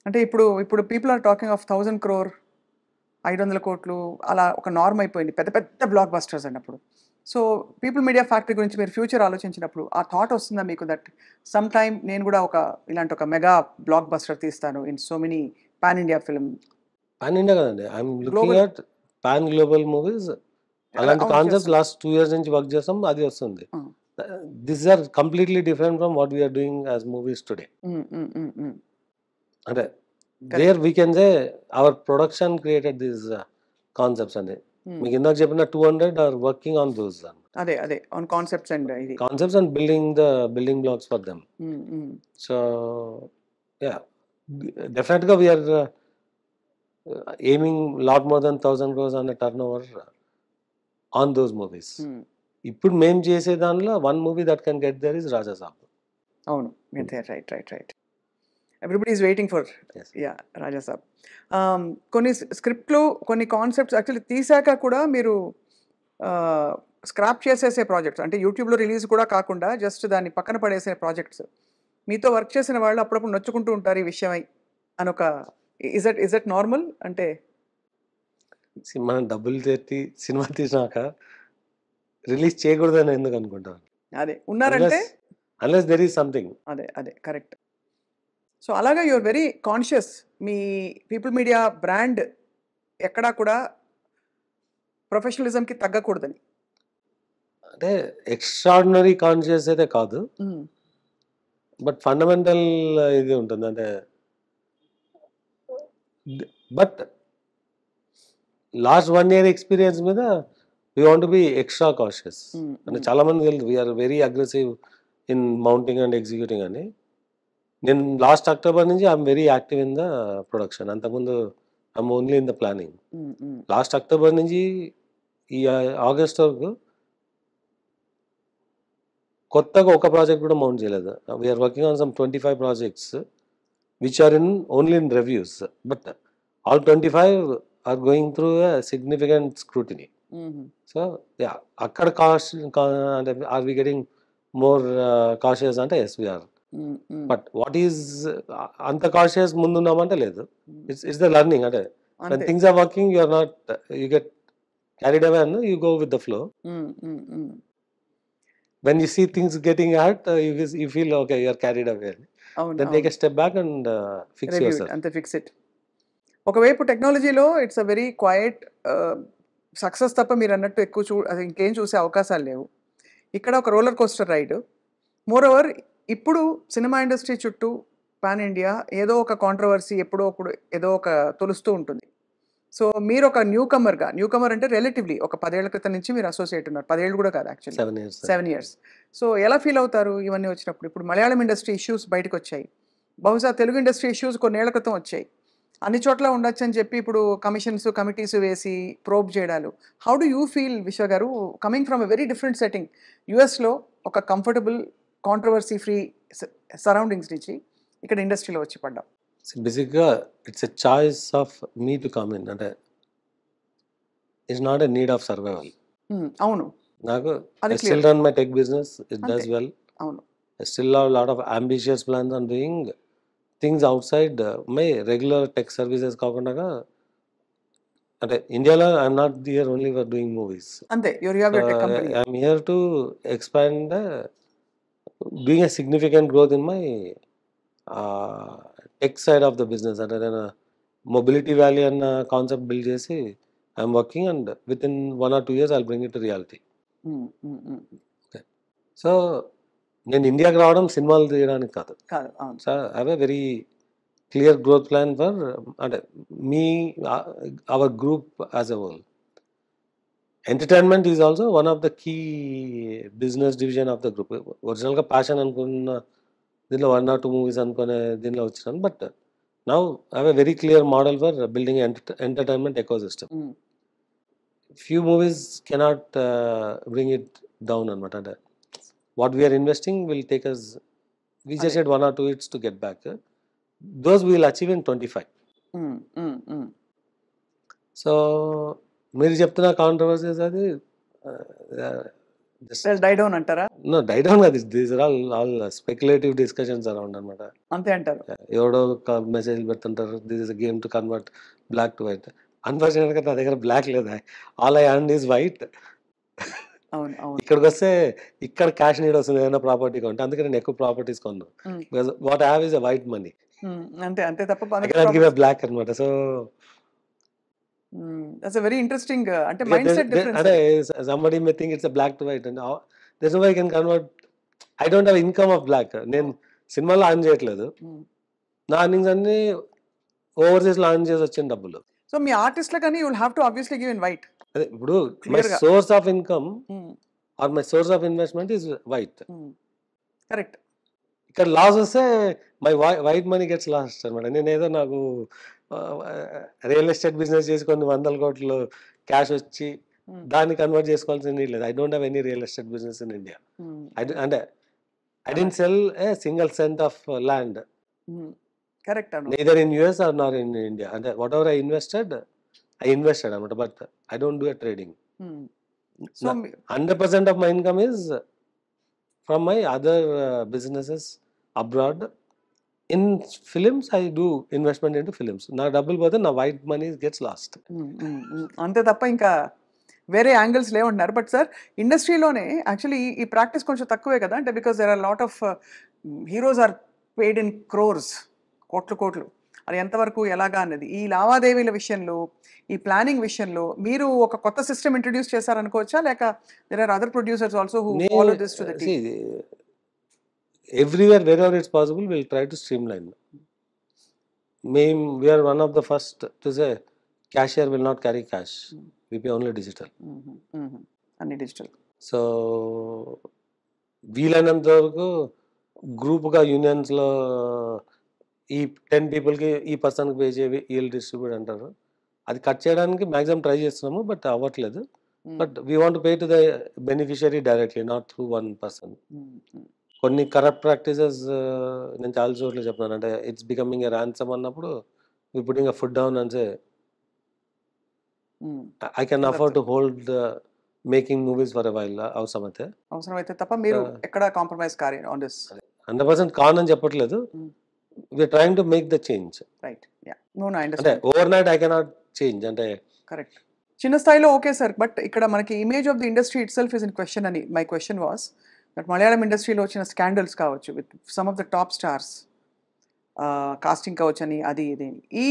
అంటే ఇప్పుడు people are talking of 1000 crore 500 కోట్లు అలా ఒక నార్మ్ అయిపోయింది. పెద్ద పెద్ద బ్లాక్ బస్టర్స్ అన్నప్పుడు. సో, పీపుల్ మీడియా ఫ్యాక్టరీ గురించి మీరు ఫ్యూచర్ ఆలోచించినప్పుడు ఆ థాట్ వస్తుందా మీకు దట్ సమ్ టైమ్ నేను గూడా ఇలాంటి ఒక మెగా బ్లాక్ బస్టర్ తీస్తాను in so many pan India film pan India కదండి. I'm looking global at pan global movies. అలాంటి అవును కాన్సెప్ట్స్ చేస్తున్నారు. లాస్ట్ 2 ఇయర్స్ నుంచి వర్క్ చేస్తాం. అది వస్తుంది. Ah! This are completely different from what we are doing as movies today. Hmm. Hmm. Hmm. Hmm. అంటే correct. There we can say our production created these concepts అండి. Hmm. మీకు ఇందాక చెప్పిన 200 are working on those అదే. On concepts and ఇది. Concepts and building blocks for them. Hmm. Hmm. So yeah! డెఫినెట్‌గా we are aiming lot more then 1000 crores on a turnover on those movies. Hmm. ఇప్పుడు మేము చేసే దానిలో one movie that can get there is Raja Saab. అవును. అంతే. Right. Everybody is waiting for Yes. Yeah! 'Raja Saab.' కొన్ని స్క్రిప్ట్‌లు, కొన్ని కాన్సెప్ట్స్ యాక్చువల్లీ తీసాక కూడా మీరు స్క్రాప్ చేసేసే ప్రాజెక్ట్స్ అంటే యూట్యూబ్‌లో రిలీజ్ కూడా కాకుండా జస్ట్ దాన్ని పక్కన పడేసే ప్రాజెక్ట్స్. మీతో వర్క్ చేసిన వాళ్ళు అప్పుడప్పుడు నొచ్చుకుంటూ ఉంటారు ఈ విషయమై అనొక ఇస్ దట్ నార్మల్? అంటే మనం డబ్బులు పెట్టి సినిమా తీసినాక రిలీజ్ చేయకూడదని ఎందుకు అనుకుంటాను. అదే ఉన్నారంటే unless unless there is something. అదే కరెక్ట్. సో, అలాగా యూ ఆర్ వెరీ కాన్షియస్. మీ పీపుల్ మీడియా బ్రాండ్ ఎక్కడా కూడా ప్రొఫెషనలిజంకి తగ్గకూడదని. అంటే ఎక్స్ట్రార్డినరీ కాన్షియస్ అయితే కాదు. హ్మ్. బట్ ఫండమెంటల్ ఇది ఉంటుంది. అంటే బట్ లాస్ట్ 1 ఇయర్ ఎక్స్‌పీరియన్స్ మీద we want to be extra cautious. Hmm. అంటే హ్మ్. చాలా మందికి తెలుసు we are very aggressive in mounting and executing అని. నేను లాస్ట్ అక్టోబర్ నుంచి I'm very active in the production. అంతకుముందు I'm only in the planning. Hmm. Hmm. Last October నుంచి ఈ ఆగస్ట్ వరకు కొత్తగా ఒక ప్రాజెక్ట్ కూడా మౌంట్ చేయలేదు. We are working on some 25 projects which are only in reviews. But all 25 are going through a significant scrutiny. హుహు. So yeah! అక్కడ అంటే are we getting more cautious అంటే yes we are. Hmm. Hmm. But what is అంత cautious ముందున్నామంటే లేదు. Hmm. It's the learning. అంటే when అంతే. Things are working you are not you get carried away and you go with the flow. హ్మ్. When you see things getting hard, you feel okay, you are carried away. Then take అవును. a step back and fix review it yourself. అంతే fix it. ఒకవైపు టెక్నాలజీలో it's a very quite success తప్ప మీరన్నట్టు ఎక్కువ అది ఇంకేం చూసే అవకాశాలు లేవు. ఇక్కడ ఒక రోలర్ కోస్టర్ రైడ్. మోరోవర్ ఇప్పుడు సినిమా ఇండస్ట్రీ చుట్టూ పాన్ ఇండియా ఏదో ఒక కాంట్రోవర్సీ ఎప్పుడో అప్పుడు ఏదో ఒక తొలుస్తూ ఉంటుంది. సో, మీరొక న్యూ కమర్ అంటే రిలేటివ్‌లీ ఒక 10 ఏళ్ల క్రితం నుంచి మీరు అసోసియేట్ ఉన్నారు. 10 ఏళ్ళు కూడా కాదు యాక్చువల్లీ. 7 years. 7 ఇయర్స్. సో, ఎలా ఫీల్ అవుతారు ఇవన్నీ వచ్చినప్పుడు? ఇప్పుడు మలయాళం ఇండస్ట్రీ ఇష్యూస్ బయటకొచ్చాయి. బహుశా తెలుగు ఇండస్ట్రీ ఇష్యూస్ కొన్నేళ్ల క్రితం వచ్చాయి. అన్ని చోట్ల ఉండొచ్చని చెప్పి ఇప్పుడు కమిషన్స్, కమిటీస్ వేసి ప్రోబ్ చేయడాలు. హౌ డు యూ ఫీల్ విశ్వ గారు coming from a very different setting. యూఎస్‌లో ఒక కంఫర్టబుల్ కాంట్రోవర్సీ ఫ్రీ సరౌండింగ్స్ నుంచి ఇక్కడ ఇండస్ట్రీలో వచ్చి పడ్డాం. See, basically, it's a choice of me to come in. అంటే it's not a need of survival. అవును. నాకు అది I still clear. run my tech business. It అంతే. does well. అవును. I still have a lot of ambitious plans on doing things outside my regular tech services కాకుండా అంటే ఇండియాలో I'm not here only for doing movies. అంతే. You have your tech company. I'm here to expand doing a significant growth in my tech side of the business. అంటే నేను mobility valley అన్న concept build చేసి I'm working and with in 1 or 2 years I'll bring it to reality. Okay. So నేను ఇండియాకి రావడం సినిమాలు తీయడానికి కాదు. కాదు. అవును. So I have a very clear growth plan for అంటే మీ our group as a whole. Entertainment is also one of the key business division of the group. ఒరిజినల్గా ప్యాషన్ అనుకున్న దీనిలో 1 or 2 మూవీస్ అనుకునే దీనిలో వచ్చినాను. But now I have a very clear model for building entertainment ecosystem. Few movies cannot bring it down అనమాట. అంటే what we're investing will take us we just need 1 or 2 hits to get back. Those we will achieve in 25. So మీరు చెప్తున్న controversies అది just die down అంటారా? No die down కాదు. These are all speculative discussions around అనమాట. అంతే అంటారు. ఎవడో message పెడుతుంటారు, this is a game to convert black to white. అన్ఫార్చునేట్గా నా దగ్గర బ్లాక్ లేదా, all I earn is white. అవును. అవును. ఇక్కడికి వస్తే ఇక్కడ క్యాష్ నీడ్ వస్తుంది ఏదైనా ప్రాపర్టీ కొంటే, అందుకే నేను ఎక్కువ ప్రాపర్టీస్ కొన్నాను. Hmm. Because what I have is a white money, అంతే. అంతే తప్ప ఐ అందుకే కెనాట్ గివ్ ఎ బ్లాక్ అనమాట. So that's a very interesting అంటే మైండ్ సెట్ డిఫరెన్స్ అంటే అది. Somebody may think it's black to white and that's why I can convert. I don't have income of black. నేను సినిమాలో earn చేయట్లేదు, నా earnings అన్ని overseas లో అర్న్ చేసి వచ్చిన డబ్బులు. సో మీ ఆర్టిస్ట్‌లకని you will have to obviously give in white. అదే ఇప్పుడు మై క్లియర్‌గా. Source of income or my source of investment is white. Correct. ఇక్కడ లాస్ వస్తే my white money gets lost అనమాట. నేనేదో నాకు రియల్ ఎస్టేట్ బిజినెస్ చేసి కొన్ని 100 కోట్లు క్యాష్ వచ్చి దాన్ని కన్వర్ట్ చేసుకోవాల్సిన నీడ్ లేదు. I don't have any real estate business in India. అంటే I didn't sell a single cent of land correct అను. neither in US or nor in India. And whatever I invested అనమాట. But I don't do a trading. So 100% of my income is from my other businesses abroad. In films, I do investment into films. నా డబ్బులు పోతే నా white money gets last. అంతే తప్ప ఇంకా వేరే angles లేవంటున్నారు. బట్ సార్ ఇండస్ట్రీలోనే యాక్చువల్లీ ఈ ప్రాక్టీస్ కొంచెం తక్కువే కదా, అంటే because there are lot of heroes are paid in crores, కోట్లు. అది ఎంతవరకు ఎలాగా అన్నది ఈ లావాదేవీల విషయంలో, ఈ ప్లానింగ్ విషయంలో మీరు ఒక కొత్త సిస్టమ్ ఇంట్రడ్యూస్ చేశారనుకోవచ్చా, లేక there are other producers also who follow this to the T? Everywhere wherever it's possible we'll try to streamline. We are one of the first to say cashier will not carry cash. We pay only digital. అన్ని digital. So వీలైనంత వరకు గ్రూప్గా యూనియన్స్లో ఈ 10 పీపుల్కి ఈ పర్సన్కి pay చేయి వీళ్ళు డిస్ట్రిబ్యూట్ అంటారు. అది కట్ చేయడానికి మ్యాక్సిమం ట్రై చేస్తున్నాము, బట్ అవ్వట్లేదు. But we want pay to the beneficiary directly, not through one person. కొన్ని కరప్ట్ ప్రాక్టీసెస్ నేను చాలా చోట్ల చెప్తున్నాను. అంటే ఇట్స్ బికమింగ్ ఎ ర్యాన్సమ్ అన్నప్పుడు we putting a foot down and say I can afford to hold making movies for a while అవసరమైతే తప్ప మీరు ఎక్కడ కాంప్రమైజ్ కారు ఆన్ దిస్. 100% కాన్ అని చెప్పట్లేదు. We are trying to make the change. Right. Ya. No I అంటే understand. Overnight I cannot change. అంటే correct. చిన్న స్థాయిలో ఓకే సార్, బట్ ఇక్కడ మనకి image of the industry itself is in question అని my question was that Malayalam ఇండస్ట్రీలో వచ్చిన scandals కావచ్చు with some of the top stars, casting కావచ్చు అని అది ఇది, ఈ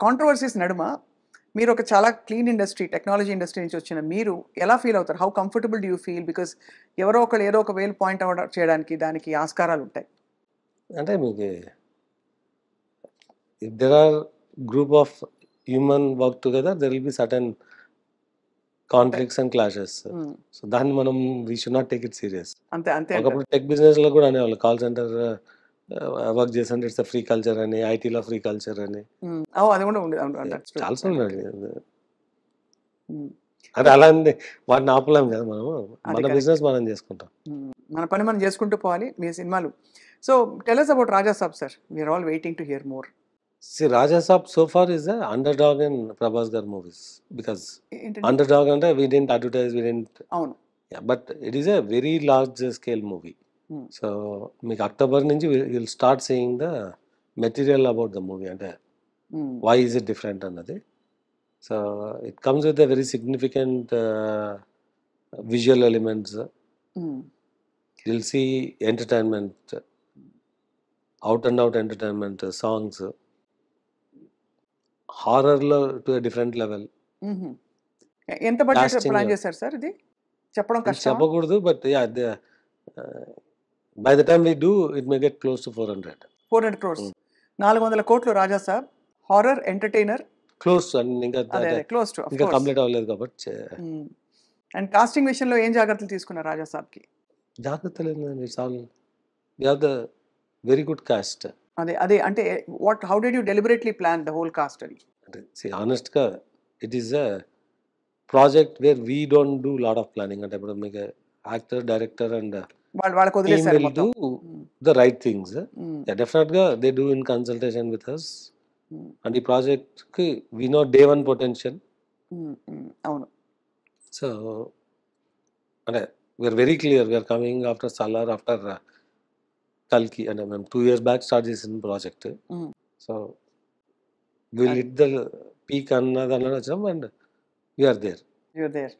కాంట్రవర్సీస్ నడుమ మీరు ఒక చాలా క్లీన్ ఇండస్ట్రీ, టెక్నాలజీ ఇండస్ట్రీ నుంచి వచ్చిన మీరు ఎలా ఫీల్ అవుతారు? How comfortable do you feel? Because ఎవరో ఒకరు ఏదో ఒక వేలు పాయింట్ అవుట్ చేయడానికి దానికి ఆస్కారాలు ఉంటాయి. అంటే మీకు if there are group of human work together, there will be certain conflicts and clashes. So దాన్ని మనం we should not take it serious. అంతే అంతే. ఒకప్పుడు టెక్ బిజినెస్ లో కూడా అనేవాళ్ళు, కాల్ సెంటర్ వర్క్ చేస్తుంటే ఇట్స్ ఫ్రీ కల్చర్ అని, ఐటీలో ఫ్రీ కల్చర్ అని అది కూడా ఉండేది. చాలా అంటే అలా అండి, వాటిని ఆపలేం కదా మనము. మన బిజినెస్ మనం చేసుకుంటాం, మన పని మనం చేసుకుంటూ పోవాలి. మీ సినిమాలు. So tell us about Raja Saab sir. we are all waiting to hear more. See, Raja Saab so far is the underdog in Prabhas Gar movies, because underdog ante we didn't advertise, we didn't. అవును. Yeah, but it is a very large scale movie. So మీకు October నుంచి will start seeing the material about the movie, అంటే why is it different అన్నది. So it comes with a very significant visual elements. Will see entertainment, out and out entertainment, songs, హారర్లో to a different level. ఎంత budget plan చేశారు sir? ఇది చెప్పడం కష్టం, చెప్పకూడదు. But ya, by the time we do it may get close to 400 crores. 400 కోట్లు Raja Saab, horror, entertainer, close to. ఇంకా close to ఇంకా కంప్లీట్ అవ్వలేదు కాబట్టి. అండ్ కాస్టింగ్ విషయంలో ఏం జాగ్రత్తలు తీసుకున్నారు రాజా సాబ్కి? జాగ్రత్తలు ఏంటండి, it's all we have the very good cast. అదే అంటే how did you deliberately plan the whole cast అని? అంటే ఆనెస్ట్గా it is a project where we don't do lot of planning. అంటే ఇప్పుడు మీకు యాక్టర్, డైరెక్టర్ అండ్ వాళ్ళకి వదిలేసారు will do the right things. Yeah, definitely they do in consultation with us. And the project ki we know day one potential. అవును. So అంటే we're very clear we're coming after Salaar after కల్కి అంటే మేము 2 years back start చేసిన project. So will అది hit the peak అన్నది వచ్చినాం and we're there. You're there.